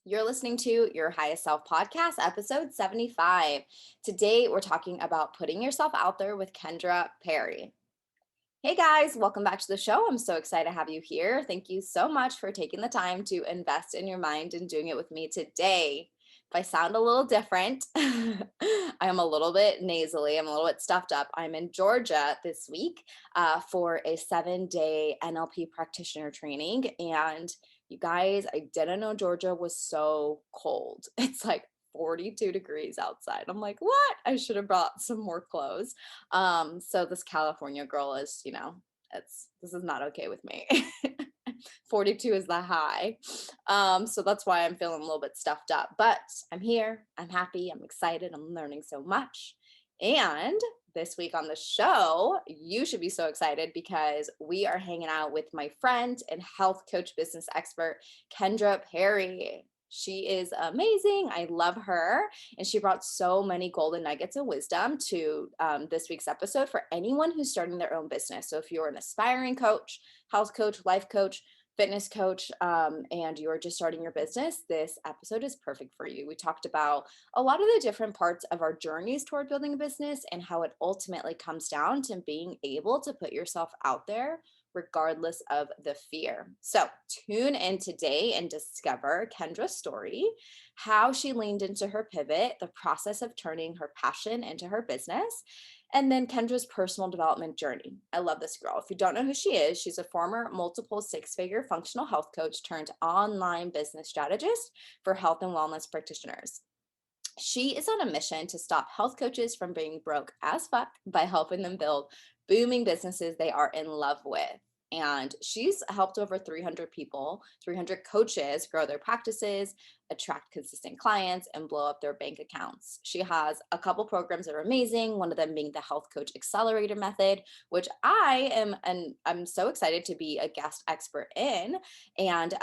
You're listening to Your Highest Self podcast, episode 75. Today, we're talking about putting yourself out there with Kendra Perry. Hey guys, welcome back to the show. I'm so excited to have you here. Thank you so much for taking the time to invest in your mind and doing it with me today. If I sound a little different, I am a little bit nasally. I'm a little bit stuffed up. I'm in Georgia this week for a 7-day NLP practitioner training. And you guys, I didn't know Georgia was so cold. It's like 42 degrees outside. I'm like, what? I should have brought some more clothes. So this California girl is, this is not okay with me. 42 is the high. So that's why I'm feeling a little bit stuffed up, but I'm here. I'm happy. I'm excited. I'm learning so much. And this week on the show, you should be so excited because we are hanging out with my friend and health coach business expert, Kendra Perry. She is amazing. I love her. And she brought so many golden nuggets of wisdom to this week's episode for anyone who's starting their own business. So if you're an aspiring coach, health coach, life coach, fitness coach, and you're just starting your business, this episode is perfect for you. We talked about a lot of the different parts of our journeys toward building a business and how it ultimately comes down to being able to put yourself out there regardless of the fear. So tune in today and discover Kendra's story, how she leaned into her pivot, the process of turning her passion into her business, and then Kendra's personal development journey. I love this girl. If you don't know who she is, she's a former multiple six-figure functional health coach turned online business strategist for health and wellness practitioners. She is on a mission to stop health coaches from being broke as fuck by helping them build booming businesses they are in love with. And she's helped over 300 people, 300 coaches grow their practices, attract consistent clients, and blow up their bank accounts. She has a couple programs that are amazing, one of them being the Health Coach Accelerator Method, which I'm so excited to be a guest expert in. And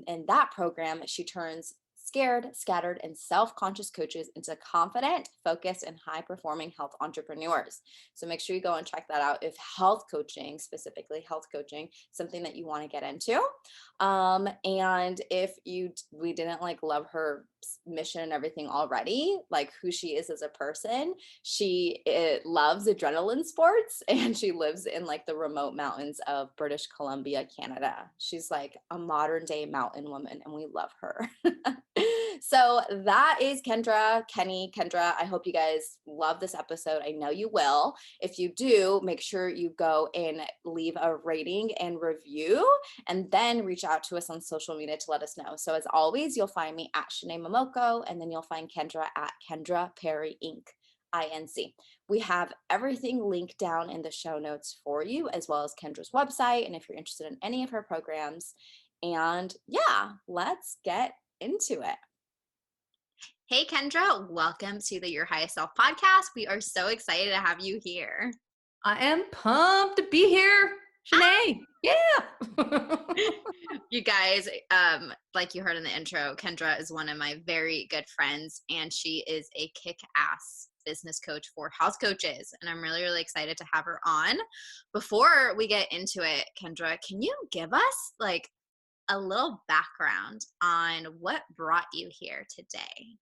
in that program, she turns scared, scattered, and self-conscious coaches into confident, focused, and high-performing health entrepreneurs. So make sure you go and check that out if health coaching, specifically health coaching, something that you want to get into. And if we didn't love her mission and everything already, like who she is as a person, she loves adrenaline sports and she lives in the remote mountains of British Columbia, Canada. She's like a modern day mountain woman and we love her. So that is Kendra. I hope you guys love this episode. I know you will. If you do, make sure you go and leave a rating and review and then reach out to us on social media to let us know. So as always, you'll find me at Shanae Momoko and then you'll find Kendra at Kendra Perry Inc. INC. We have everything linked down in the show notes for you, as well as Kendra's website. And if you're interested in any of her programs, and yeah, let's get into it. Hey, Kendra, welcome to the Your Highest Self podcast. We are so excited to have you here. I am pumped to be here, Shanae. Yeah. You guys, like you heard in the intro, Kendra is one of my very good friends, and she is a kick-ass business coach for health coaches. And I'm really, really excited to have her on. Before we get into it, Kendra, can you give us a little background on what brought you here today?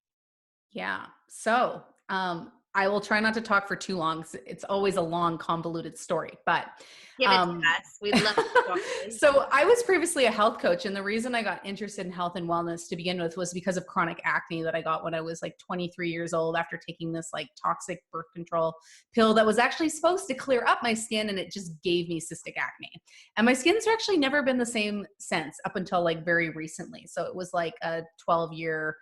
Yeah. So I will try not to talk for too long. It's always a long, convoluted story, but give it to us. We'd love to. So I was previously a health coach, and the reason I got interested in health and wellness to begin with was because of chronic acne that I got when I was 23 years old after taking this toxic birth control pill that was actually supposed to clear up my skin, and it just gave me cystic acne. And my skin's actually never been the same since up until very recently. So it was a 12-year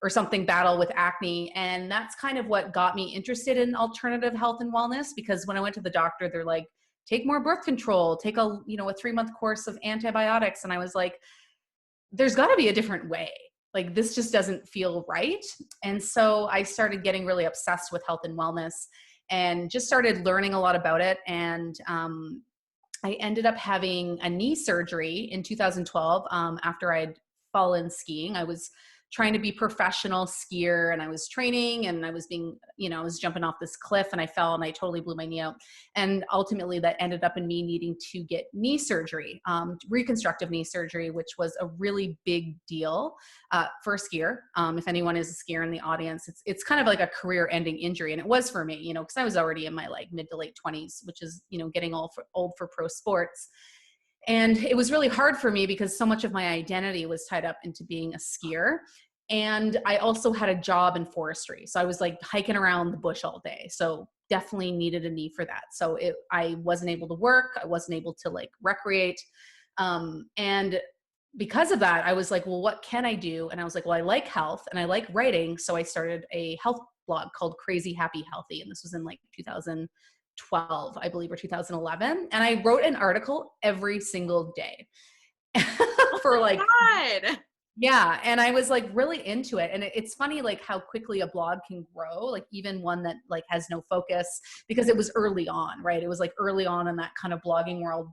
or something battle with acne. And that's kind of what got me interested in alternative health and wellness, because when I went to the doctor, they're like, take more birth control, take a 3-month course of antibiotics. And I was like, there's gotta be a different way. This just doesn't feel right. And so I started getting really obsessed with health and wellness and just started learning a lot about it. And I ended up having a knee surgery in 2012 after I'd fallen skiing. I was trying to be professional skier, and I was training, and I was being, I was jumping off this cliff, and I fell and I totally blew my knee out. And ultimately that ended up in me needing to get knee surgery, reconstructive knee surgery, which was a really big deal for a skier. If anyone is a skier in the audience, it's kind of like a career ending injury. And it was for me, because I was already in my like mid to late 20s, which is, getting old for pro sports. And it was really hard for me because so much of my identity was tied up into being a skier. And I also had a job in forestry. So I was like hiking around the bush all day. So definitely needed a knee for that. So I wasn't able to work. I wasn't able to like recreate. And because of that, I was like, well, what can I do? And I was like, well, I like health and I like writing. So I started a health blog called Crazy Happy Healthy. And this was in like 2012, I believe, or 2011. And I wrote an article every single day for like, God. yeah. And I was like really into it. And it's funny, like how quickly a blog can grow, like even one that like has no focus, because it was early on, right? It was like early on in that kind of blogging world.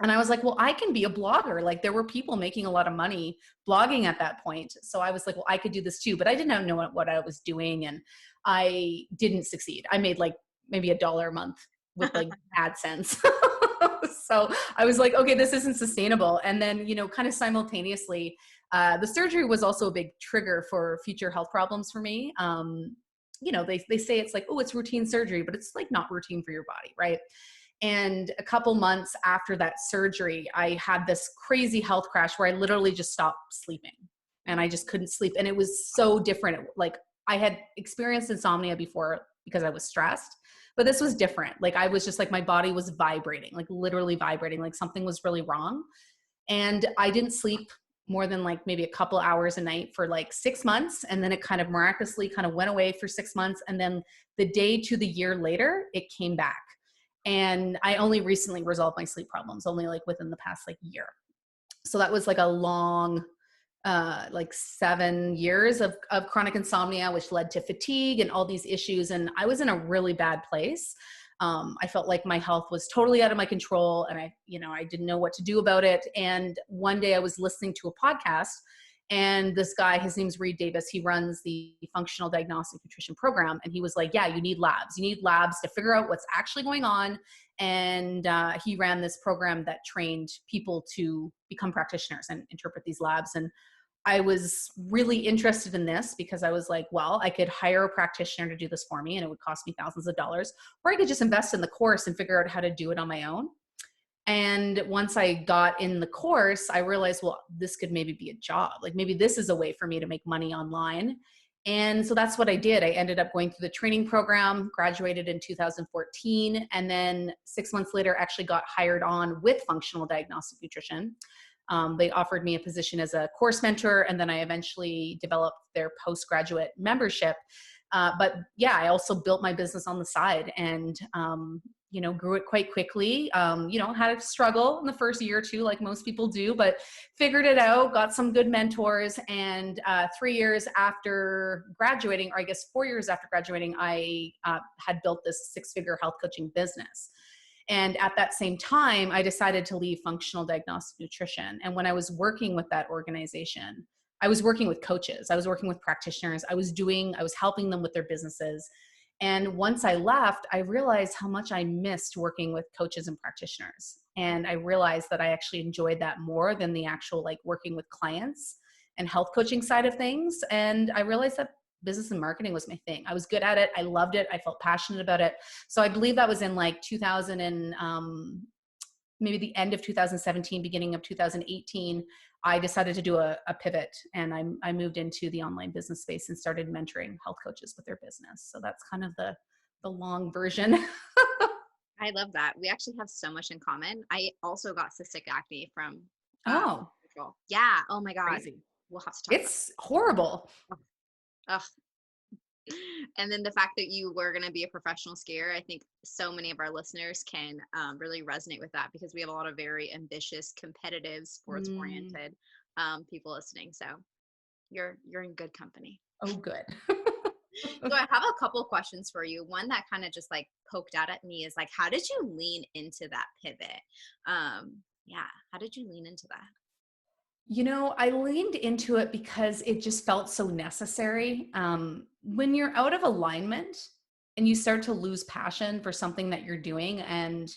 And I was like, well, I can be a blogger. Like there were people making a lot of money blogging at that point. So I was like, well, I could do this too, but I didn't know what I was doing. And I didn't succeed. I made like maybe $1 a month with like AdSense. So I was like, okay, this isn't sustainable. And then, kind of simultaneously, the surgery was also a big trigger for future health problems for me. They say it's like, oh, it's routine surgery, but it's like not routine for your body, right? And a couple months after that surgery, I had this crazy health crash where I literally just stopped sleeping and I just couldn't sleep. And it was so different. Like I had experienced insomnia before because I was stressed, but this was different. Like I was just like, my body was vibrating, like literally vibrating, like something was really wrong. And I didn't sleep more than like maybe a couple hours a night for like 6 months. And then it kind of miraculously kind of went away for 6 months. And then the day to the year later, it came back. And I only recently resolved my sleep problems, only like within the past like year. So that was like a long, like 7 years of chronic insomnia, which led to fatigue and all these issues. And I was in a really bad place. I felt like my health was totally out of my control and I didn't know what to do about it. And one day I was listening to a podcast, and this guy, his name's Reed Davis, he runs the functional diagnostic nutrition program. And he was like, yeah, you need labs. You need labs to figure out what's actually going on. And he ran this program that trained people to become practitioners and interpret these labs. And I was really interested in this because I was like, well, I could hire a practitioner to do this for me and it would cost me thousands of dollars, or I could just invest in the course and figure out how to do it on my own. And once I got in the course, I realized, well, this could maybe be a job. Like maybe this is a way for me to make money online. And so that's what I did. I ended up going through the training program, graduated in 2014, and then 6 months later, actually got hired on with functional diagnostic nutrition. They offered me a position as a course mentor, and then I eventually developed their postgraduate membership. But yeah, I also built my business on the side and, grew it quite quickly. Had a struggle in the first year or two, like most people do, but figured it out, got some good mentors. And 3 years after graduating, or I guess 4 years after graduating, I had built this 6-figure health coaching business. And at that same time, I decided to leave functional diagnostic nutrition. And when I was working with that organization, I was working with coaches, I was working with practitioners, I was helping them with their businesses. And once I left, I realized how much I missed working with coaches and practitioners. And I realized that I actually enjoyed that more than the actual like working with clients and health coaching side of things. And I realized that business and marketing was my thing. I was good at it. I loved it. I felt passionate about it. So I believe that was in like 2000 and maybe the end of 2017, beginning of 2018, I decided to do a pivot, and I moved into the online business space and started mentoring health coaches with their business. So that's kind of the long version. I love that. We actually have so much in common. I also got cystic acne from Oh, control. Yeah. Oh my God. crazy. We'll have to talk It's horrible. about it. Ugh. And then the fact that you were going to be a professional skier, I think so many of our listeners can really resonate with that, because we have a lot of very ambitious, competitive, sports oriented people listening. So you're in good company. Oh, good. So I have a couple questions for you. One that kind of just like poked out at me is like, how did you lean into that pivot? Yeah. How did you lean into that? I leaned into it because it just felt so necessary. When you're out of alignment and you start to lose passion for something that you're doing, and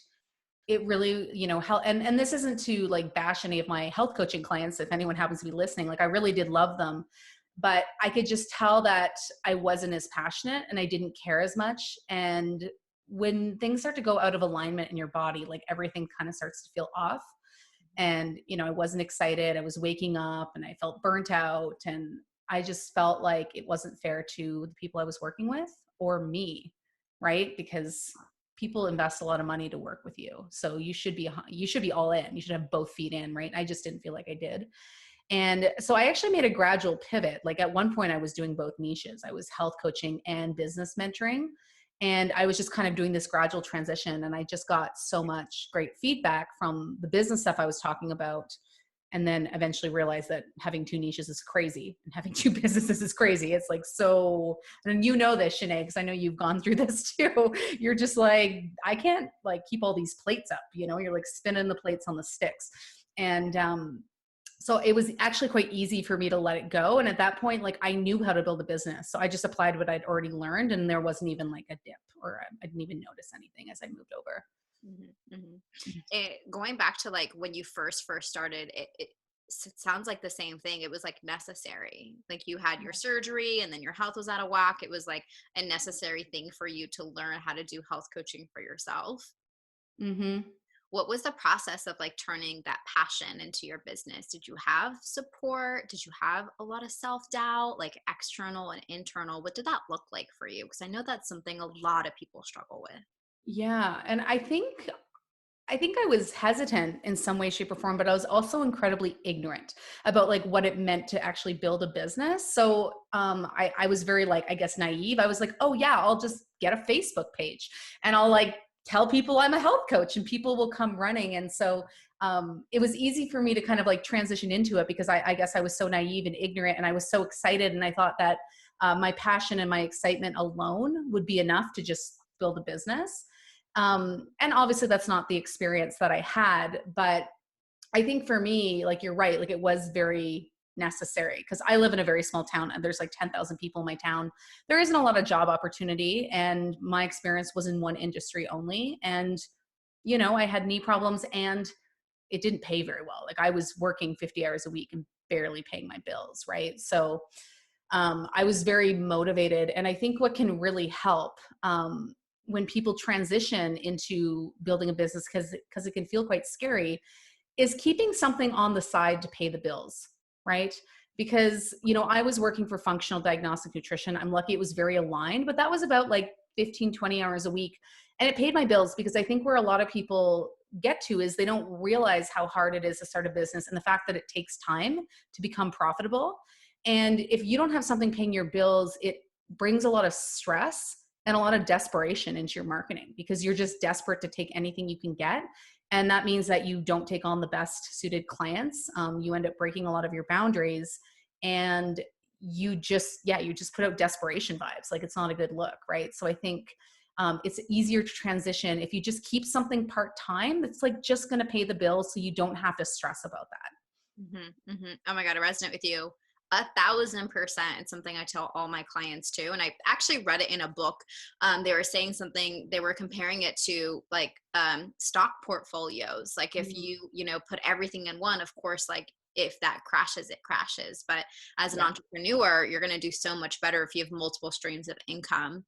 it really, how, and this isn't to like bash any of my health coaching clients, if anyone happens to be listening, like I really did love them, but I could just tell that I wasn't as passionate and I didn't care as much. And when things start to go out of alignment in your body, like everything kind of starts to feel off. And I wasn't excited. I was waking up and I felt burnt out, and I just felt like it wasn't fair to the people I was working with or me, right? Because people invest a lot of money to work with you, so you should be all in. You should have both feet in, right? I just didn't feel like I did. And so I actually made a gradual pivot. Like at one point I was doing both niches. I was health coaching and business mentoring. And I was just kind of doing this gradual transition. And I just got so much great feedback from the business stuff I was talking about. And then eventually realized that having two niches is crazy and having two businesses is crazy. It's like, so, and you know this, Shanae, because I know you've gone through this too. You're just like, I can't like keep all these plates up, you're like spinning the plates on the sticks. And so it was actually quite easy for me to let it go. And at that point, like I knew how to build a business. So I just applied what I'd already learned, and there wasn't even like a dip, or I didn't even notice anything as I moved over. Going back to like when you first started, it sounds like the same thing. It was like necessary. Like you had your surgery and then your health was out of whack. It was like a necessary thing for you to learn how to do health coaching for yourself. Mm-hmm. What was the process of like turning that passion into your business? Did you have support? Did you have a lot of self-doubt, like external and internal? What did that look like for you? Because I know that's something a lot of people struggle with. Yeah. And I think I was hesitant in some way, shape, or form, but I was also incredibly ignorant about like what it meant to actually build a business. So I was very like, I guess, naive. I was like, oh yeah, I'll just get a Facebook page and I'll like tell people I'm a health coach and people will come running. And so it was easy for me to kind of like transition into it because I guess I was so naive and ignorant, and I was so excited. And I thought that my passion and my excitement alone would be enough to just build a business. And obviously that's not the experience that I had, but I think for me, like you're right, like it was very necessary because I live in a very small town and there's like 10,000 people in my town. There isn't a lot of job opportunity, and my experience was in one industry only. And, I had knee problems and it didn't pay very well. Like I was working 50 hours a week and barely paying my bills. Right. So I was very motivated. And I think what can really help when people transition into building a business, because it can feel quite scary, is keeping something on the side to pay the bills, right? Because, I was working for functional diagnostic nutrition. I'm lucky it was very aligned, but that was about like 15, 20 hours a week. And it paid my bills, because I think where a lot of people get to is they don't realize how hard it is to start a business and the fact that it takes time to become profitable. And if you don't have something paying your bills, it brings a lot of stress and a lot of desperation into your marketing, because you're just desperate to take anything you can get. And that means that you don't take on the best suited clients. You end up breaking a lot of your boundaries, and you just put out desperation vibes. Like it's not a good look, right? So I think it's easier to transition if you just keep something part-time that's like just going to pay the bills, so you don't have to stress about that. Oh my God, I resonate with you 1,000%. It's something I tell all my clients too. And I actually read it in a book. They were saying something, they were comparing it to like stock portfolios. Like if you put everything in one, of course, like if that crashes, it crashes. But as an entrepreneur, you're going to do so much better if you have multiple streams of income.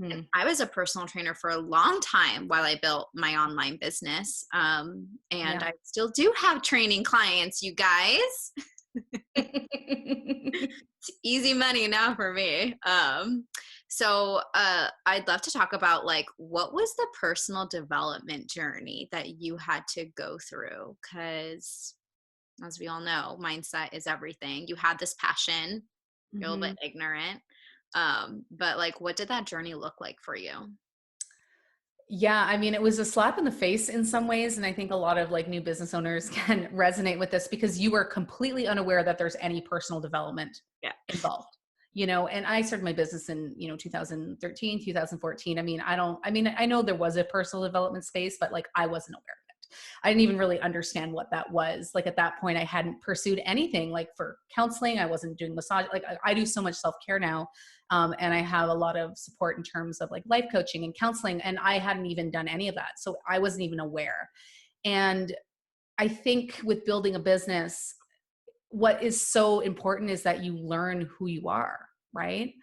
And I was a personal trainer for a long time while I built my online business. And I still do have training clients, you guys. It's easy money now for me. So I'd love to talk about like, what was the personal development journey that you had to go through? Because as we all know, mindset is everything. You had this passion, you're a little bit ignorant. But like, what did that journey look like for you? Yeah, I mean, it was a slap in the face in some ways. And I think a lot of like new business owners can resonate with this, because you are completely unaware that there's any personal development involved, and I started my business in, 2013, 2014. I know there was a personal development space, but like I wasn't aware of it. I didn't even really understand what that was. Like at that point, I hadn't pursued anything like for counseling. I wasn't doing massage. Like I do so much self-care now. And I have a lot of support in terms of like life coaching and counseling. And I hadn't even done any of that. So I wasn't even aware. And I think with building a business, what is so important is that you learn who you are, right?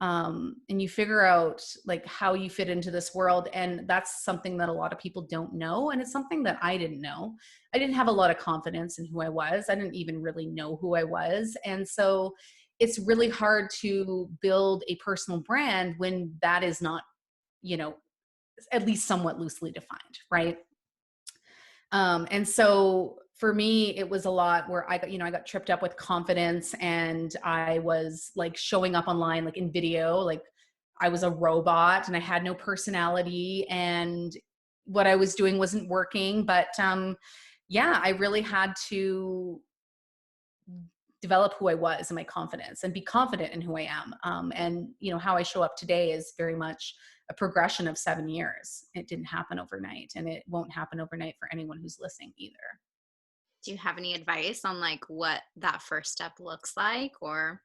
And you figure out like how you fit into this world. And that's something that a lot of people don't know. And it's something that I didn't know. I didn't have a lot of confidence in who I was. I didn't even really know who I was. And so it's really hard to build a personal brand when that is not, you know, at least somewhat loosely defined, right? And so for me, it was a lot where I got tripped up with confidence, and I was like showing up online, like in video, like I was a robot and I had no personality, and what I was doing wasn't working. But yeah, I really had to develop who I was and my confidence and be confident in who I am. And how I show up today is very much a progression of 7 years. It didn't happen overnight, and it won't happen overnight for anyone who's listening either. Do you have any advice on like what that first step looks like, or?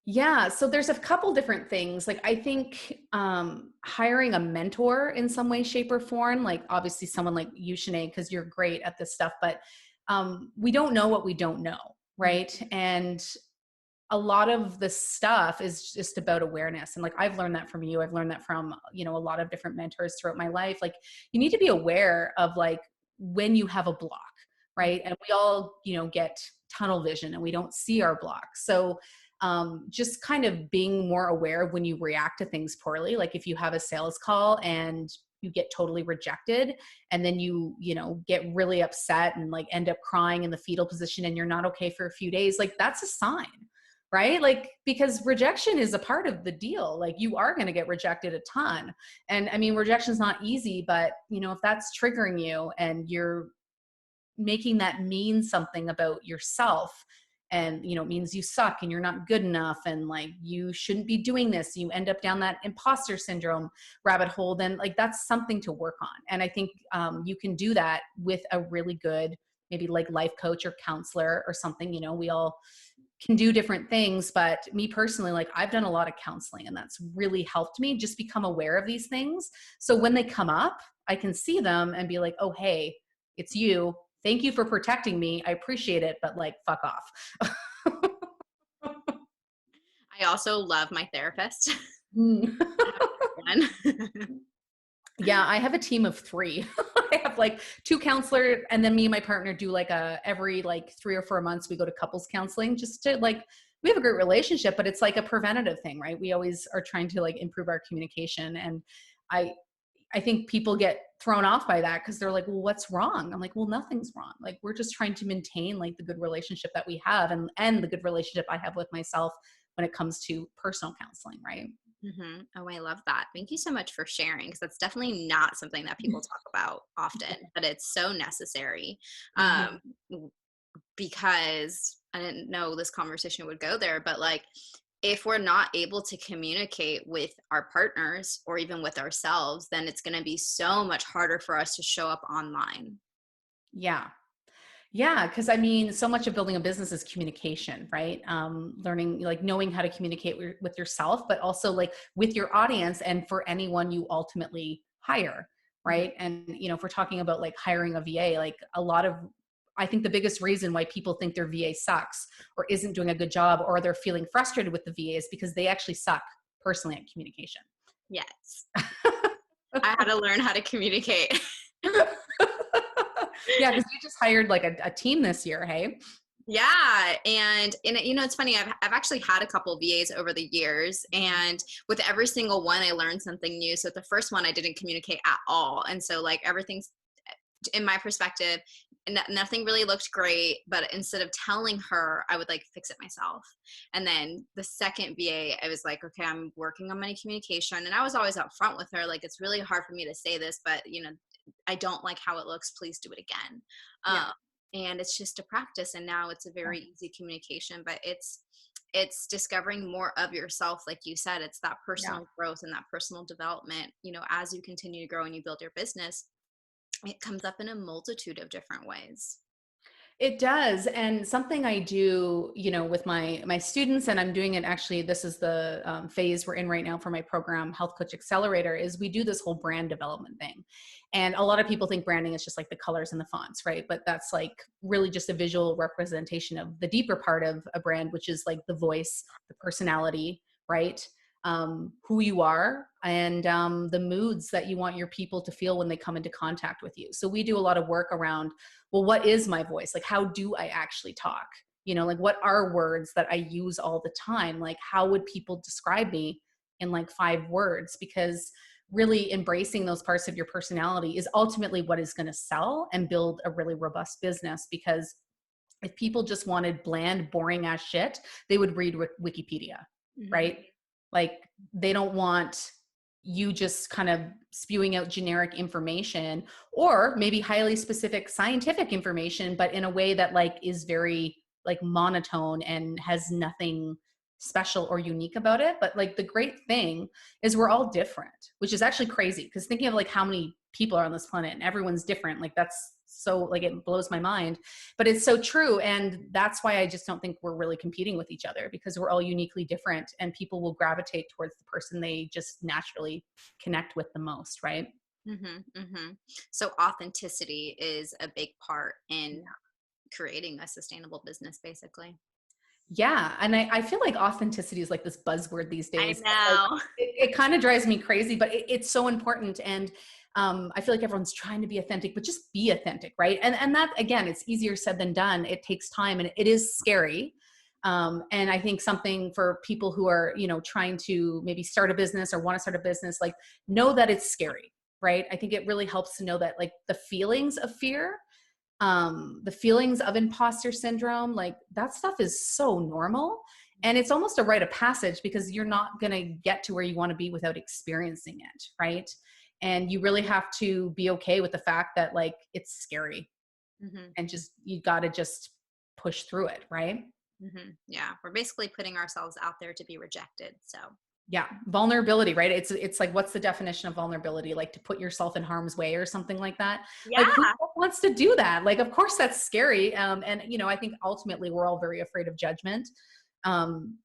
Yeah, so there's a couple different things. Like I think hiring a mentor in some way, shape, or form, like obviously someone like you, Sinead, because you're great at this stuff, but we don't know what we don't know, right? And a lot of the stuff is just about awareness. And like I've learned that from you. I've learned that from, a lot of different mentors throughout my life. Like you need to be aware of like when you have a block, right? And we all, get tunnel vision and we don't see our blocks. So just kind of being more aware of when you react to things poorly. Like if you have a sales call and you get totally rejected, and then you get really upset and like end up crying in the fetal position and you're not okay for a few days, like that's a sign, right? Like, because rejection is a part of the deal. Like you are going to get rejected a ton. And I mean, rejection is not easy, but if that's triggering you and you're making that mean something about yourself, and it means you suck and you're not good enough and like you shouldn't be doing this, you end up down that imposter syndrome rabbit hole, then like that's something to work on. And I think you can do that with a really good, maybe like life coach or counselor or something. We all can do different things, but me personally, like I've done a lot of counseling, and that's really helped me just become aware of these things. So when they come up, I can see them and be like, oh, hey, it's you. Thank you for protecting me. I appreciate it, but like, fuck off. I also love my therapist. Mm. One. Yeah, I have a team of 3. I have like 2 counselors, and then me and my partner do like every like 3 or 4 months we go to couples counseling, just to like, we have a great relationship, but it's like a preventative thing, right? We always are trying to like improve our communication. And I I think people get thrown off by that because they're like, well, what's wrong? I'm like, well, nothing's wrong. Like we're just trying to maintain like the good relationship that we have, and the good relationship I have with myself when it comes to personal counseling, right? Oh, I love that. Thank you so much for sharing, because that's definitely not something that people talk about often, but it's so necessary. Yeah. Um, w- because I didn't know this conversation would go there, but like if we're not able to communicate with our partners or even with ourselves, then it's going to be so much harder for us to show up online. Yeah. Yeah, because I mean, so much of building a business is communication, right? Learning, like knowing how to communicate with yourself, but also like with your audience and for anyone you ultimately hire, Mhm. right? And if we're talking about like hiring a VA, like I think the biggest reason why people think their VA sucks or isn't doing a good job, or they're feeling frustrated with the VA, is because they actually suck personally at communication. Yes. I had to learn how to communicate. Yeah, because you just hired like a team this year, hey? Yeah, and it's funny. I've actually had a couple VAs over the years, and with every single one, I learned something new. So the first one, I didn't communicate at all, and so like everything's in my perspective, nothing really looked great. But instead of telling her, I would like fix it myself. And then the second VA, I was like, okay, I'm working on my communication, and I was always up front with her, like it's really hard for me to say this, but I don't like how it looks. Please do it again. Yeah. Um, and it's just a practice, and now it's a very easy communication, but it's discovering more of yourself. Like you said, it's that Yeah. personal growth and that personal development, as you continue to grow and you build your business. it comes up in a multitude of different ways. It does. And something I do, with my students, and I'm doing it actually, this is the phase we're in right now for my program, Health Coach Accelerator, is we do this whole brand development thing. And a lot of people think branding is just like the colors and the fonts, right? But that's like really just a visual representation of the deeper part of a brand, which is like the voice, the personality, right? Who you are, and the moods that you want your people to feel when they come into contact with you. So we do a lot of work around, well, what is my voice? Like, how do I actually talk? Like, what are words that I use all the time? Like, how would people describe me in like 5 words? Because really embracing those parts of your personality is ultimately what is going to sell and build a really robust business. Because if people just wanted bland, boring ass shit, they would read Wikipedia, right? Like, they don't want you just kind of spewing out generic information, or maybe highly specific scientific information, but in a way that like is very like monotone and has nothing special or unique about it. But like the great thing is we're all different, which is actually crazy, because thinking of like how many people are on this planet and everyone's different, like that's so, like, it blows my mind, but it's so true. And that's why I just don't think we're really competing with each other, because we're all uniquely different, and people will gravitate towards the person they just naturally connect with the most, right? So authenticity is a big part in creating a sustainable business, basically. Yeah. And I feel like authenticity is like this buzzword these I days. Like, know. it kind of drives me crazy, but it's so important. And I feel like everyone's trying to be authentic, but just be authentic, right? And that, again, it's easier said than done. It takes time, and it is scary. And I think something for people who are, trying to maybe start a business or want to start a business, like, know that it's scary, right? I think it really helps to know that, like, the feelings of fear, the feelings of imposter syndrome, like, that stuff is so normal. And it's almost a rite of passage, because you're not going to get to where you want to be without experiencing it, right? And you really have to be okay with the fact that, like, it's scary, and just, you got to just push through it, right? Yeah, we're basically putting ourselves out there to be rejected. So Yeah, vulnerability, right? It's like, what's the definition of vulnerability? Like, to put yourself in harm's way or something like that. Like, who yeah. wants to do that? Like, of course that's scary. And I think ultimately we're all very afraid of judgment. Um,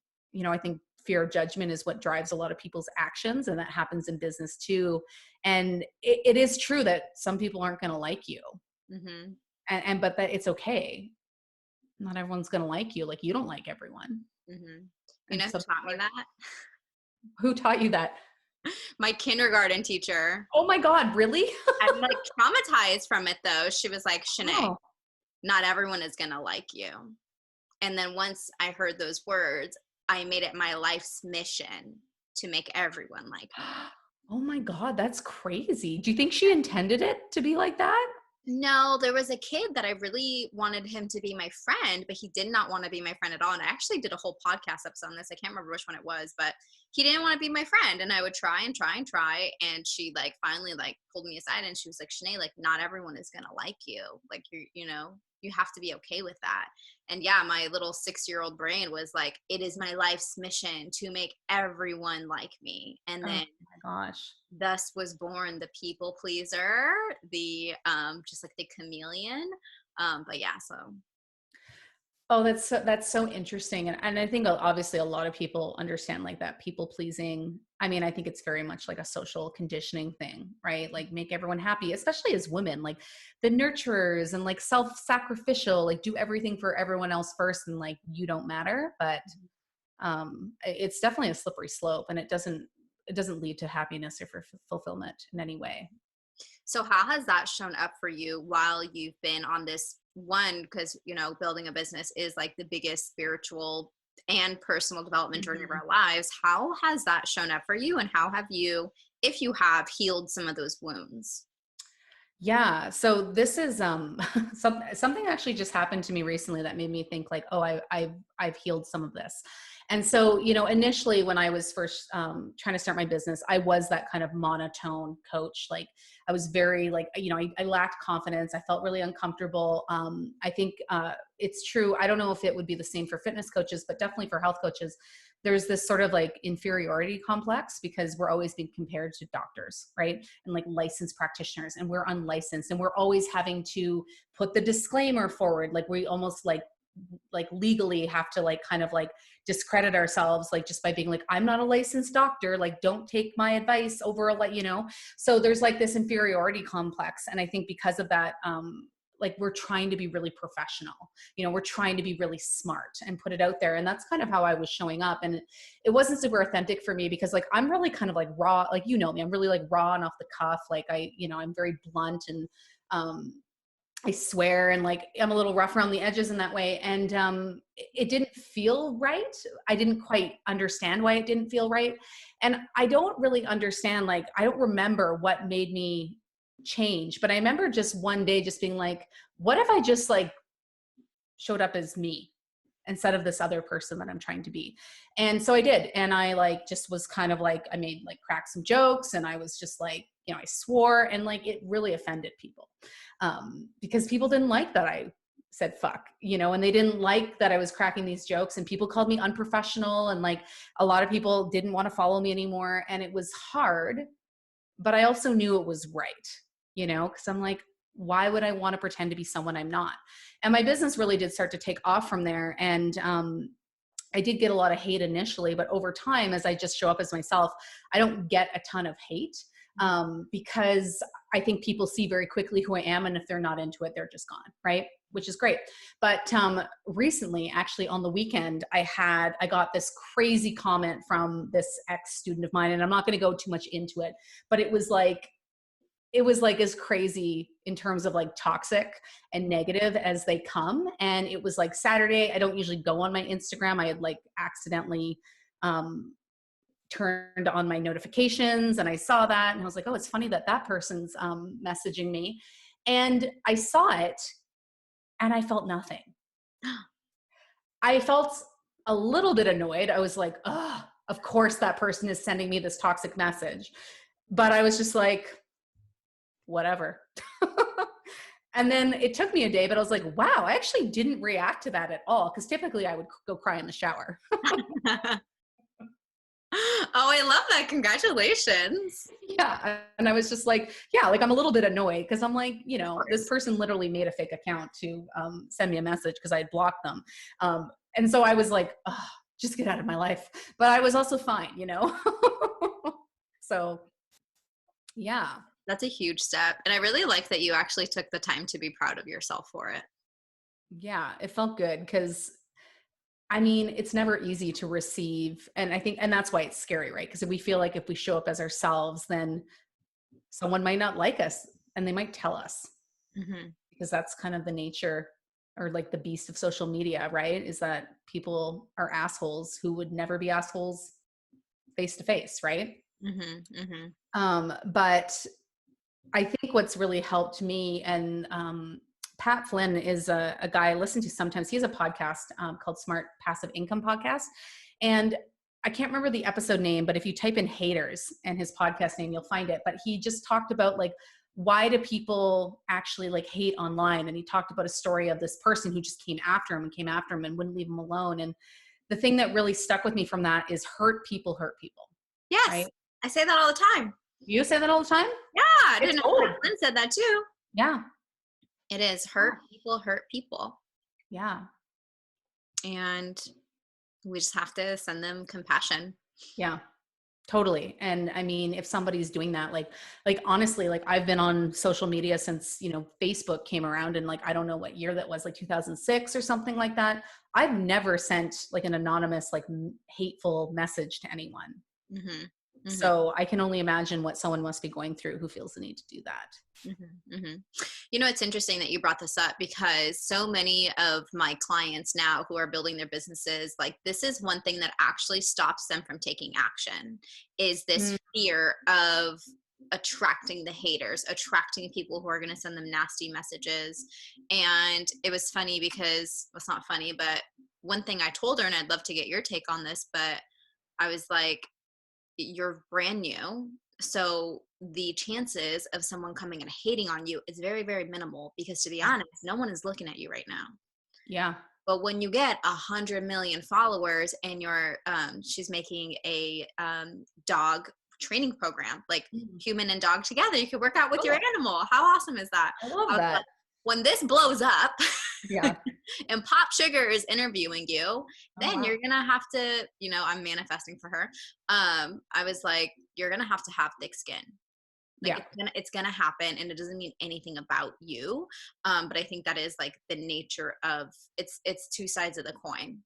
I think fear of judgment is what drives a lot of people's actions, and that happens in business too. And it is true that some people aren't going to like you, hmm and but that it's okay. Not everyone's going to like you. Like, you don't like everyone. hmm You And know who some taught people me are. that? Who taught you that? My kindergarten teacher. Oh my God, really? I'm like traumatized from it though. She was like, Shanae, Oh. not everyone is going to like you. And then once I heard those words, I made it my life's mission to make everyone like me. Oh my God, that's crazy. Do you think she intended it to be like that? No, there was a kid that I really wanted him to be my friend, but he did not want to be my friend at all. And I actually did a whole podcast episode on this. I can't remember which one it was, but he didn't want to be my friend. And I would try and try and try. And she like finally like pulled me aside and she was like, Shanae, like not everyone is gonna like you. Like you have to be okay with that. And yeah, my little 6-year-old brain was like, it is my life's mission to make everyone like me. And Oh then my gosh. thus was born the people pleaser, the just like the chameleon. But yeah, so Oh, that's so interesting. And I think obviously a lot of people understand like that people pleasing. I mean, I think it's very much like a social conditioning thing, right? Like, make everyone happy, especially as women, like the nurturers, and like self-sacrificial, like do everything for everyone else first, and like you don't matter. But it's definitely a slippery slope, and it doesn't lead to happiness or fulfillment in any way. so how has that shown up for you while you've been on this one? Because building a business is like the biggest spiritual and personal development journey of Mhm. our lives. How has that shown up for you, and how have you, if you have, healed some of those wounds? Yeah. So this is something actually just happened to me recently that made me think like, oh, I've healed some of this. And so, you know, initially when I was first trying to start my business, I was that kind of monotone coach. Like I was very like, you know, I lacked confidence. I felt really uncomfortable. I think it's true. I don't know if it would be the same for fitness coaches, but definitely for health coaches, there's this sort of like inferiority complex because we're always being compared to doctors, right? And like licensed practitioners, and we're unlicensed, and we're always having to put the disclaimer forward. Like we almost like legally have to like kind of like discredit ourselves, like just by being like, I'm not a licensed doctor, like don't take my advice over a, like, you know, so there's like this inferiority complex. And I think because of that, like we're trying to be really professional, you know, we're trying to be really smart and put it out there. And that's kind of how I was showing up. And it wasn't super authentic for me because like, I'm really kind of like raw, like, you know me, I'm really like raw and off the cuff. Like you know, I'm very blunt and, I swear, and like I'm a little rough around the edges in that way. And it didn't feel right. I didn't quite understand why it didn't feel right. And I don't really understand, like, I don't remember what made me change, but I remember just one day just being like, what if I just like showed up as me instead of this other person that I'm trying to be? And so I did. And I like just was kind of like, I made like crack some jokes, and I was just like, you know, I swore, and like it really offended people because people didn't like that I said fuck, you know, and they didn't like that I was cracking these jokes, and people called me unprofessional, and like a lot of people didn't want to follow me anymore. And it was hard, but I also knew it was right, you know, because I'm like, why would I want to pretend to be someone I'm not? And my business really did start to take off from there. And I did get a lot of hate initially, but over time, as I just show up as myself, I don't get a ton of hate because I think people see very quickly who I am. And if they're not into it, they're just gone, right? Which is great. But recently, actually on the weekend, I got this crazy comment from this ex-student of mine, and I'm not going to go too much into it, but it was like as crazy in terms of like toxic and negative as they come. And it was like Saturday. I don't usually go on my Instagram. I had like accidentally turned on my notifications, and I saw that, and I was like, oh, it's funny that that person's messaging me. And I saw it, and I felt nothing. I felt a little bit annoyed. I was like, oh, of course that person is sending me this toxic message. But I was just like, whatever. And then it took me a day, but I was like, wow, I actually didn't react to that at all. Because typically I would go cry in the shower. Oh, I love that. Congratulations. Yeah. And I was just like, yeah, like I'm a little bit annoyed because I'm like, you know, this person literally made a fake account to send me a message because I had blocked them. And so I was like, oh, just get out of my life. But I was also fine, you know? So yeah. That's a huge step. And I really like that you actually took the time to be proud of yourself for it. Yeah, it felt good because I mean, it's never easy to receive. And I think, and that's why it's scary, right? Because we feel like if we show up as ourselves, then someone might not like us and they might tell us because that's kind of the nature or like the beast of social media, right? Is that people are assholes who would never be assholes face to face, right? But I think what's really helped me, and Pat Flynn is a guy I listen to sometimes. He has a podcast called Smart Passive Income Podcast. And I can't remember the episode name, but if you type in haters and his podcast name, you'll find it. But he just talked about like, why do people actually like hate online? And he talked about a story of this person who just came after him and wouldn't leave him alone. And the thing that really stuck with me from that is hurt people hurt people. Yes. Right? I say that all the time. You say that all the time? Yeah. I didn't know Lynn said that too. Yeah. It is hurt people hurt people. Yeah. And we just have to send them compassion. Yeah, totally. And I mean, if somebody's doing that, like honestly, like I've been on social media since, you know, Facebook came around, and like, I don't know what year that was, like 2006 or something like that. I've never sent like an anonymous, like hateful message to anyone. So I can only imagine what someone must be going through who feels the need to do that. You know, it's interesting that you brought this up because so many of my clients now who are building their businesses, like this is one thing that actually stops them from taking action is this fear of attracting the haters, attracting people who are going to send them nasty messages. And it was funny because, well, it's not funny, but one thing I told her, and I'd love to get your take on this, but I was like, you're brand new. So the chances of someone coming and hating on you is very, very minimal because, to be honest, no one is looking at you right now. Yeah. But when you get 100 million followers and you're, she's making a dog training program, like Mhm. human and dog together, you could work out with your Cool. animal. How awesome is that? I love I was like, that. when this blows up Yeah. and Pop Sugar is interviewing you, Oh, then wow. you're gonna have to, I'm manifesting for her. I was like, you're gonna have to have thick skin. Like Yeah. it's gonna happen, and it doesn't mean anything about you. But I think that is like the nature of, it's two sides of the coin.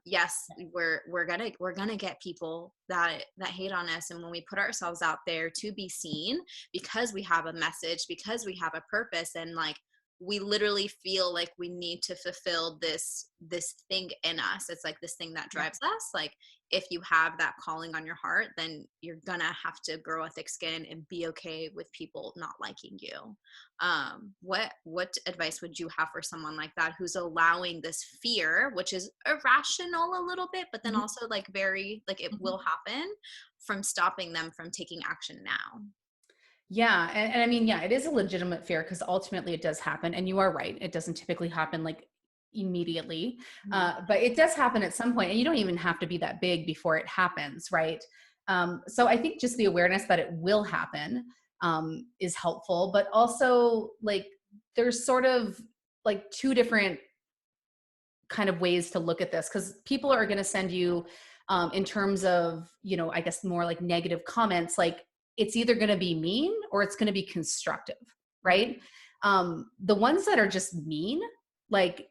Yes, we're gonna get people that hate on us, and when we put ourselves out there to be seen, because we have a message, because we have a purpose, and like we literally feel like we need to fulfill this thing in us. It's like this thing that Yeah. drives us. Like if you have that calling on your heart, then you're gonna have to grow a thick skin and be okay with people not liking you. What advice would you have for someone like that who's allowing this fear, which is irrational a little bit, but then Mhm. also like very like it Mhm. will happen, from stopping them from taking action now? Yeah. And I mean, yeah, it is a legitimate fear because ultimately it does happen. And you are right. It doesn't typically happen like immediately, Mhm. but it does happen at some point, and you don't even have to be that big before it happens, right? So I think just the awareness that it will happen is helpful, but also like there's sort of like two different kind of ways to look at this because people are going to send you in terms of I guess more like negative comments, like it's either going to be mean or it's going to be constructive, right? The ones that are just mean, like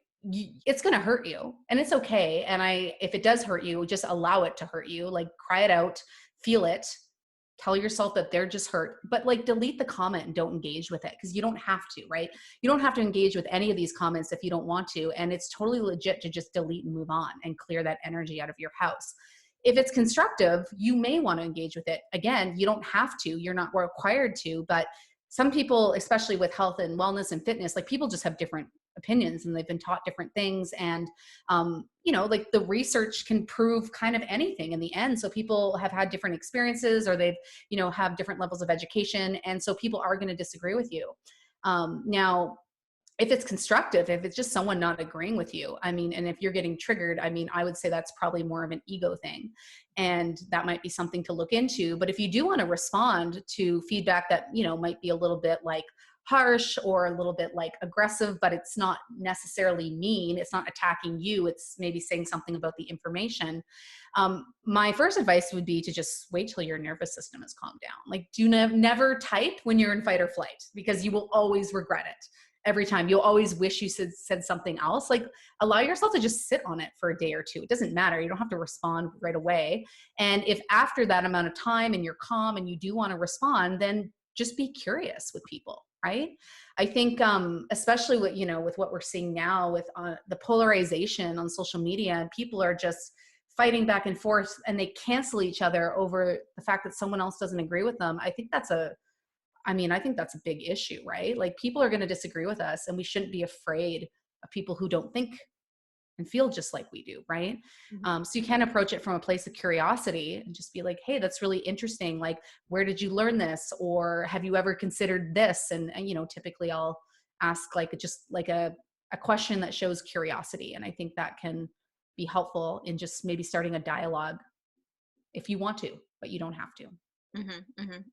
it's going to hurt you and it's okay, and if it does hurt you, just allow it to hurt you, like cry it out, feel it, tell yourself that they're just hurt, but like delete the comment and don't engage with it because you don't have to, right? You don't have to engage with any of these comments if you don't want to, and it's totally legit to just delete and move on and clear that energy out of your house. If it's constructive, you may want to engage with it. Again, you don't have to, you're not required to, but some people, especially with health and wellness and fitness, like people just have different opinions and they've been taught different things, and like the research can prove kind of anything in the end. So people have had different experiences, or they've have different levels of education, and so people are going to disagree with you. Now, if it's constructive, if it's just someone not agreeing with you, I mean, and if you're getting triggered, I mean, I would say that's probably more of an ego thing. And that might be something to look into. But if you do want to respond to feedback that, might be a little bit like harsh or a little bit like aggressive, but it's not necessarily mean, it's not attacking you, it's maybe saying something about the information. My first advice would be to just wait till your nervous system is calmed down. Like, do never type when you're in fight or flight, because you will always regret it every time. You'll always wish you said something else. Like, allow yourself to just sit on it for a day or two. It doesn't matter. You don't have to respond right away. And if after that amount of time and you're calm and you do want to respond, then just be curious with people, right? I think especially with what we're seeing now with the polarization on social media, and people are just fighting back and forth and they cancel each other over the fact that someone else doesn't agree with them. I think that's a big issue, right? Like, people are going to disagree with us, and we shouldn't be afraid of people who don't think and feel just like we do, right? Mhm. So you can approach it from a place of curiosity and just be like, hey, that's really interesting. Like, where did you learn this? Or have you ever considered this? And typically I'll ask like just like a question that shows curiosity. And I think that can be helpful in just maybe starting a dialogue if you want to, but you don't have to.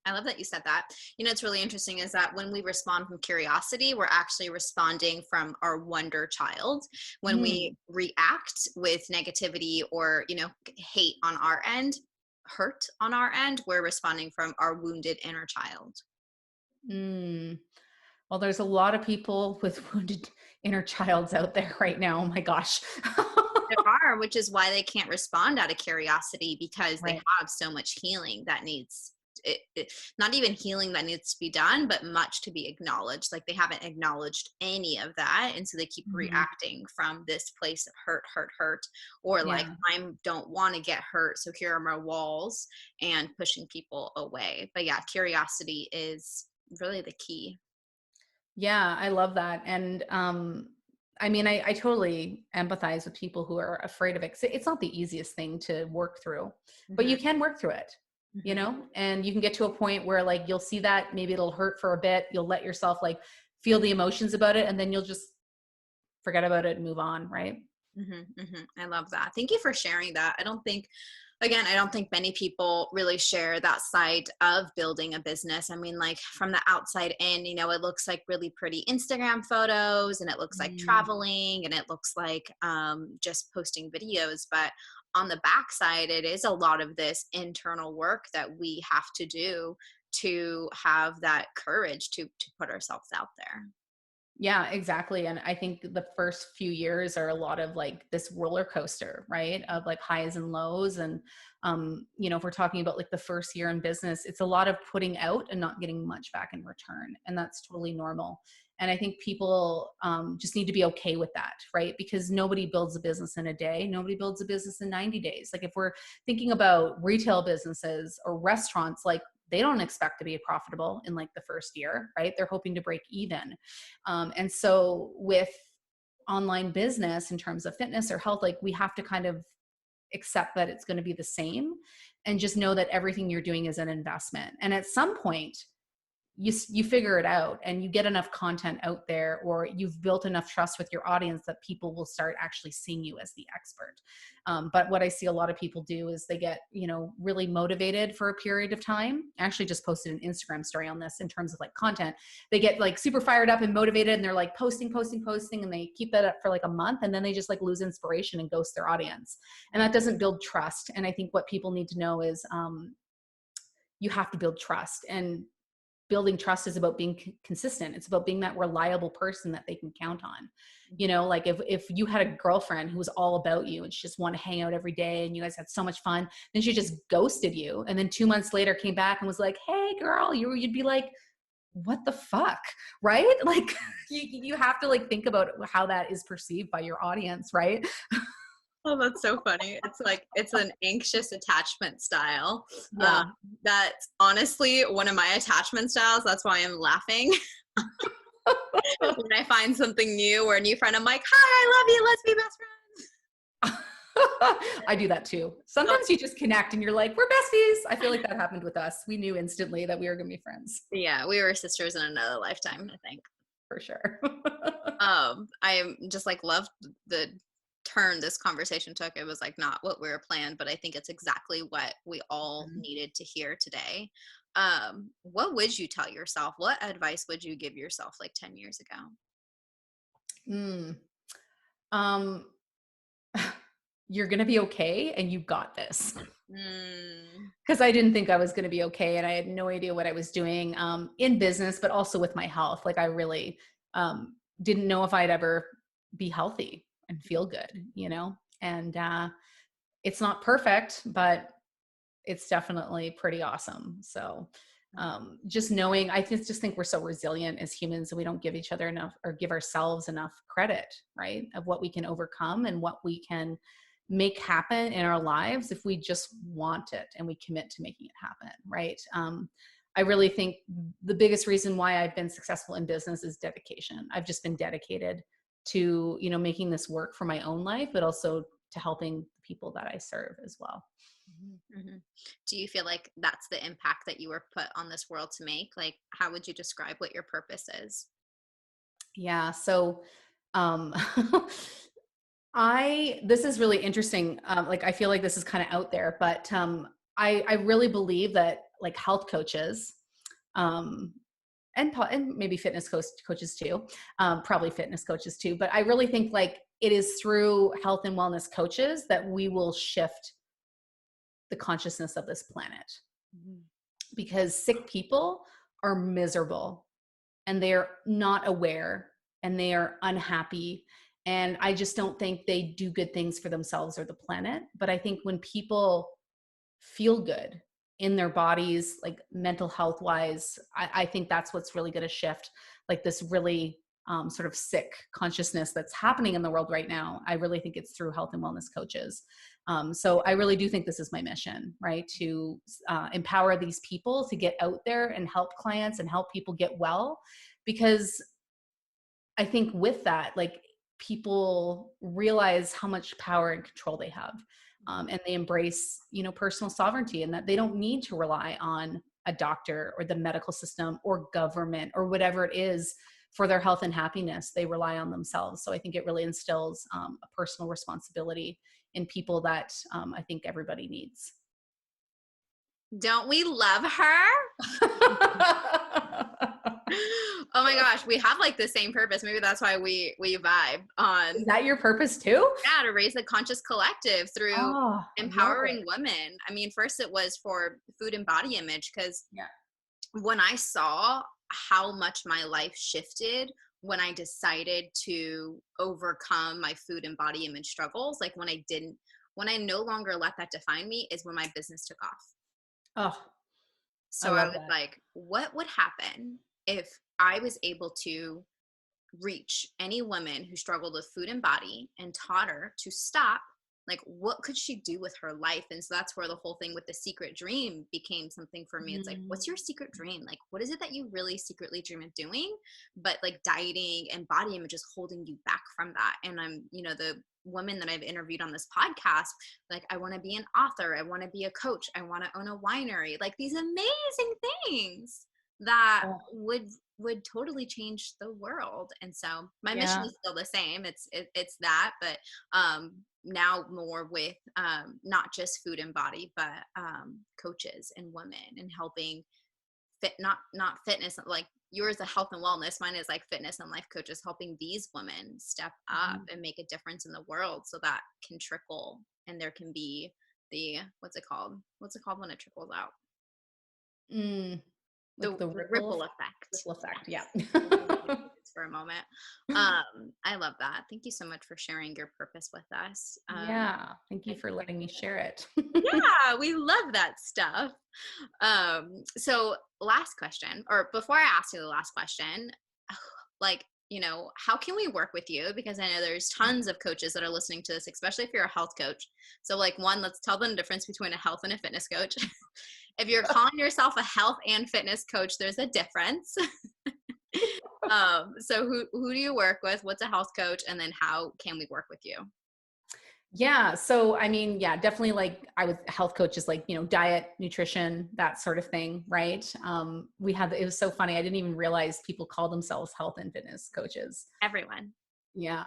I love that you said that. It's really interesting is that when we respond from curiosity, we're actually responding from our wonder child. When we Mm. react with negativity or, hate on our end, hurt on our end, we're responding from our wounded inner child. Mm. Well, there's a lot of people with wounded inner childs out there right now. Oh my gosh. There are, which is why they can't respond out of curiosity, because they Right. have so much healing that needs not even healing that needs to be done, but much to be acknowledged. Like they haven't acknowledged any of that, and so they keep Mhm. reacting from this place of hurt, hurt, hurt, or like Yeah. I don't want to get hurt, so here are my walls, and pushing people away. But yeah, curiosity is really the key. Yeah, I love that. And I mean, I totally empathize with people who are afraid of it. It's not the easiest thing to work through, but Mhm, you can work through it, mhm. and you can get to a point where like you'll see that maybe it'll hurt for a bit. You'll let yourself like feel the emotions about it, and then you'll just forget about it and move on, right? I love that. Thank you for sharing that. I don't think many people really share that side of building a business. I mean, like from the outside in, it looks like really pretty Instagram photos and it looks like Mm. traveling and it looks like just posting videos. But on the backside, it is a lot of this internal work that we have to do to have that courage to put ourselves out there. Yeah, exactly. And I think the first few years are a lot of like this roller coaster, right? Of like highs and lows. And, if we're talking about like the first year in business, it's a lot of putting out and not getting much back in return. And that's totally normal. And I think people just need to be okay with that, right? Because nobody builds a business in a day. Nobody builds a business in 90 days. Like if we're thinking about retail businesses or restaurants, like they don't expect to be profitable in like the first year, right? They're hoping to break even. And so with online business in terms of fitness or health, like we have to kind of accept that it's going to be the same and just know that everything you're doing is an investment. And at some point, you figure it out and you get enough content out there, or you've built enough trust with your audience that people will start actually seeing you as the expert. But what I see a lot of people do is they get really motivated for a period of time. I actually just posted an Instagram story on this in terms of like content. They get like super fired up and motivated and they're like posting and they keep that up for like a month, and then they just like lose inspiration and ghost their audience, and that doesn't build trust. And I think what people need to know is you have to build trust, and building trust is about being consistent. It's about being that reliable person that they can count on. Like if you had a girlfriend who was all about you and she just wanted to hang out every day and you guys had so much fun, then she just ghosted you. And then 2 months later came back and was like, hey girl, you'd be like, what the fuck? Right? Like you have to like think about how that is perceived by your audience, right? Oh, that's so funny. It's like it's an anxious attachment style. Yeah. That's honestly one of my attachment styles. That's why I'm laughing when I find something new or a new friend. I'm like, "Hi, I love you. Let's be best friends." I do that too. Sometimes you just connect and you're like, we're besties. I feel like that happened with us. We knew instantly that we were going to be friends. Yeah, we were sisters in another lifetime, I think. For sure. I just like loved the turn this conversation took. It was like not what we were planned, but I think it's exactly what we all needed to hear today. What would you tell yourself? What advice would you give yourself like 10 years ago? Mm. Um, you're going to be okay and you got this. Mm, Because I didn't think I was going to be okay and I had no idea what I was doing in business, but also with my health. Like I really didn't know if I'd ever be healthy and feel good. And it's not perfect, but it's definitely pretty awesome. So just knowing, I just think we're so resilient as humans, and we don't give each other enough or give ourselves enough credit, right? Of what we can overcome and what we can make happen in our lives if we just want it and we commit to making it happen, right? I really think the biggest reason why I've been successful in business is dedication. I've just been dedicated to, making this work for my own life, but also to helping the people that I serve as well. mhm. Do you feel like that's the impact that you were put on this world to make? Like, how would you describe what your purpose is? Yeah. So, um, this is really interesting. Like, I feel like this is kind of out there, but I really believe that like health coaches, um, and maybe fitness coaches too, probably fitness coaches too. But I really think like it is through health and wellness coaches that we will shift the consciousness of this planet, Mhm. because sick people are miserable and they're not aware and they are unhappy. And I just don't think they do good things for themselves or the planet. But I think when people feel good in their bodies, like mental health wise, I think that's what's really going to shift like this really sort of sick consciousness that's happening in the world right now. I really think it's through health and wellness coaches. So I really do think this is my mission, right? To empower these people to get out there and help clients and help people get well. Because I think with that, like people realize how much power and control they have. And they embrace, personal sovereignty, and that they don't need to rely on a doctor or the medical system or government or whatever it is for their health and happiness. They rely on themselves. So I think it really instills a personal responsibility in people that I think everybody needs. Don't we love her? Oh my gosh, we have like the same purpose. Maybe that's why we vibe on. Is that your purpose too? Yeah, to raise a conscious collective through empowering women. I mean, first it was for food and body image, because when I saw how much my life shifted when I decided to overcome my food and body image struggles, like when I no longer let that define me, is when my business took off. Oh, so I was like, what would happen if I was able to reach any woman who struggled with food and body and taught her to stop? Like, what could she do with her life? And so that's where the whole thing with the secret dream became something for me. It's like, what's your secret dream? Like, what is it that you really secretly dream of doing? But like dieting and body image is holding you back from that. And I'm, the women that I've interviewed on this podcast, like, I want to be an author. I want to be a coach. I want to own a winery. Like, these amazing things that would totally change the world. And so my mission is still the same. It's that, but now more with not just food and body, but coaches and women, and helping not fitness, like yours is health and wellness, mine is like fitness and life coaches, helping these women step up and make a difference in the world, so that can trickle, and there can be the what's it called when it trickles out? Like the ripple effect. Ripple effect, yeah. For a moment. I love that. Thank you so much for sharing your purpose with us. Thank you for letting me share it. Yeah, we love that stuff. So last question, or before I ask you the last question, like, how can we work with you? Because I know there's tons of coaches that are listening to this, especially if you're a health coach. So like, one, let's tell them the difference between a health and a fitness coach. If you're calling yourself a health and fitness coach, there's a difference. So who do you work with? What's a health coach? And then how can we work with you? Yeah. So, I mean, definitely, like, health coaches, like, diet, nutrition, that sort of thing. Right. It was so funny. I didn't even realize people call themselves health and fitness coaches. Everyone. Yeah.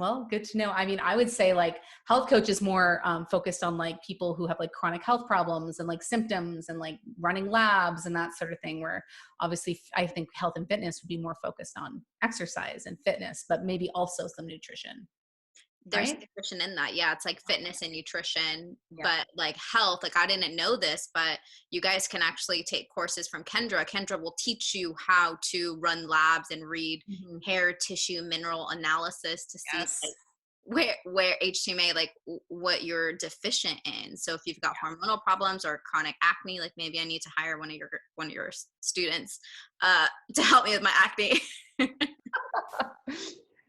Well, good to know. I mean, I would say like health coach is more focused on like people who have like chronic health problems and like symptoms and like running labs and that sort of thing, where obviously I think health and fitness would be more focused on exercise and fitness, but maybe also some nutrition. There's nutrition in that. Yeah. It's like fitness and nutrition, but like health, like I didn't know this, but you guys can actually take courses from Kendra. Kendra will teach you how to run labs and read hair tissue mineral analysis to see like where HTMA, like what you're deficient in. So if you've got hormonal problems or chronic acne, like maybe I need to hire one of your students to help me with my acne.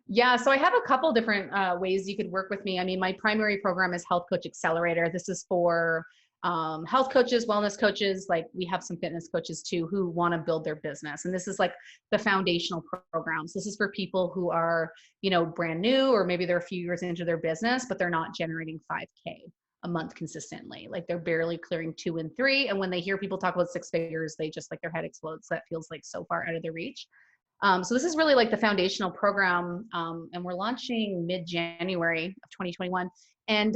Yeah, so I have a couple different ways you could work with me. I mean, my primary program is Health Coach Accelerator. This is for health coaches, wellness coaches. Like, we have some fitness coaches too who want to build their business. And this is like the foundational programs. This is for people who are, brand new, or maybe they're a few years into their business, but they're not generating 5K a month consistently. Like, they're barely clearing 2 and 3. And when they hear people talk about 6 figures, they just, like, their head explodes. So that feels like so far out of their reach. So this is really like the foundational program, and we're launching mid-January of 2021. And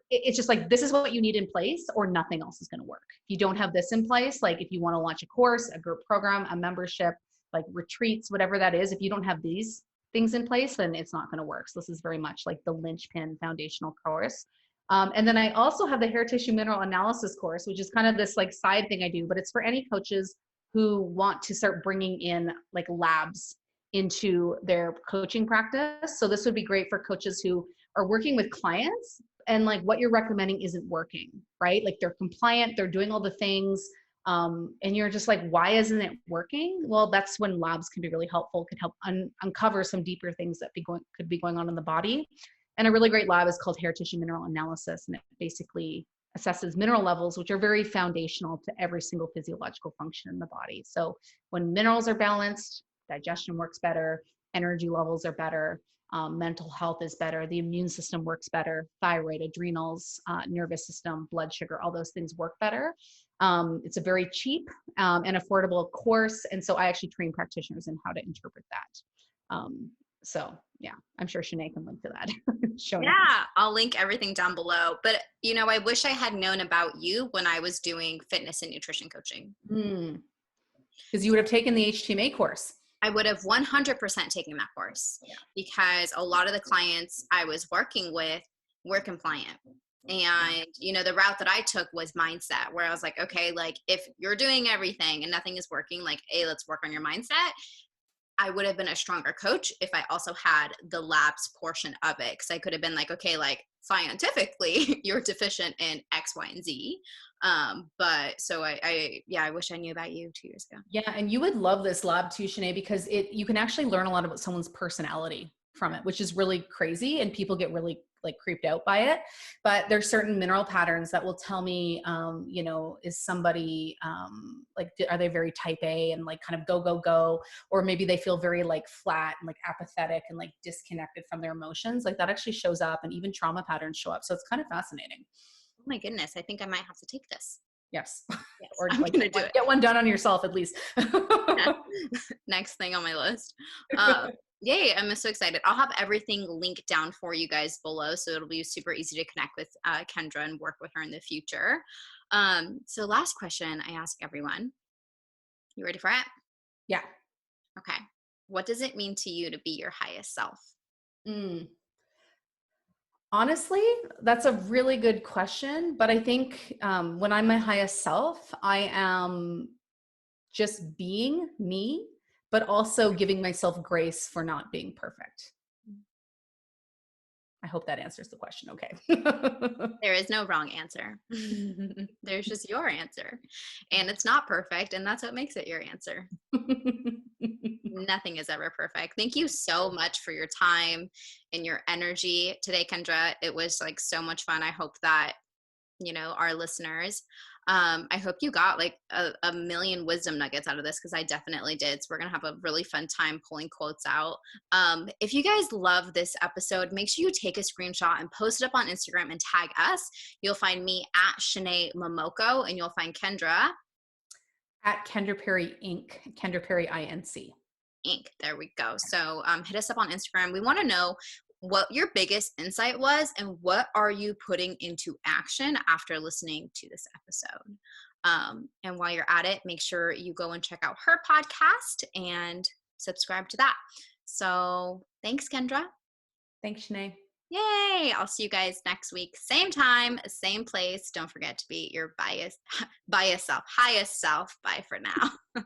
it's just like, this is what you need in place, or nothing else is going to work. If you don't have this in place, like if you want to launch a course, a group program, a membership, like retreats, whatever that is, if you don't have these things in place, then it's not going to work. So this is very much like the linchpin foundational course. And then I also have the hair tissue mineral analysis course, which is kind of this like side thing I do, but it's for any coaches who want to start bringing in like labs into their coaching practice. So this would be great for coaches who are working with clients and like what you're recommending isn't working, right? Like, they're compliant, they're doing all the things, and you're just like, why isn't it working? Well, that's when labs can be really helpful, can help uncover some deeper things that could be going on in the body. And a really great lab is called hair tissue mineral analysis, and it basically assesses mineral levels, which are very foundational to every single physiological function in the body. So when minerals are balanced, digestion works better, energy levels are better. mental health is better, the immune system works better, thyroid, adrenals, nervous system, blood sugar, all those things work better. It's a very cheap and affordable course. And so I actually train practitioners in how to interpret that. So yeah, I'm sure Shanae can link to that. Yeah, I'll link everything down below. But, I wish I had known about you when I was doing fitness and nutrition coaching. Because you would have taken the HTMA course. I would have 100% taken that course because a lot of the clients I was working with were compliant. And, the route that I took was mindset, where I was like, okay, like if you're doing everything and nothing is working, like, hey, let's work on your mindset. I would have been a stronger coach if I also had the labs portion of it. Cause I could have been like, okay, like scientifically you're deficient in X, Y, and Z. But so I wish I knew about you 2 years ago. Yeah. And you would love this lab too, Shanae, because you can actually learn a lot about someone's personality from it, which is really crazy. And people get really like creeped out by it, but there's certain mineral patterns that will tell me, is somebody, are they very type A and like kind of go, or maybe they feel very like flat and like apathetic and like disconnected from their emotions. Like that actually shows up, and even trauma patterns show up. So it's kind of fascinating. Oh my goodness. I think I might have to take this. Yes. Or I'm gonna do it. Get one done on yourself at least. Next thing on my list. Yay, I'm so excited. I'll have everything linked down for you guys below, so it'll be super easy to connect with Kendra and work with her in the future. So last question I ask everyone. You ready for it? Yeah. Okay. What does it mean to you to be your highest self? Honestly, that's a really good question. But I think when I'm my highest self, I am just being me, but also giving myself grace for not being perfect. I hope that answers the question. Okay. There is no wrong answer. There's just your answer. And it's not perfect. And that's what makes it your answer. Nothing is ever perfect. Thank you so much for your time and your energy today, Kendra. It was like so much fun. I hope that, our listeners, I hope you got like a million wisdom nuggets out of this, because I definitely did. So we're going to have a really fun time pulling quotes out. If you guys love this episode, make sure you take a screenshot and post it up on Instagram and tag us. You'll find me at Shanae Momoko, and you'll find Kendra at Kendra Perry Inc. Kendra Perry INC. Inc. There we go. So hit us up on Instagram. We want to know what your biggest insight was and what are you putting into action after listening to this episode. And while you're at it, make sure you go and check out her podcast and subscribe to that. So thanks, Kendra. Thanks, Shanae. Yay. I'll see you guys next week. Same time, same place. Don't forget to be your highest self. Bye for now.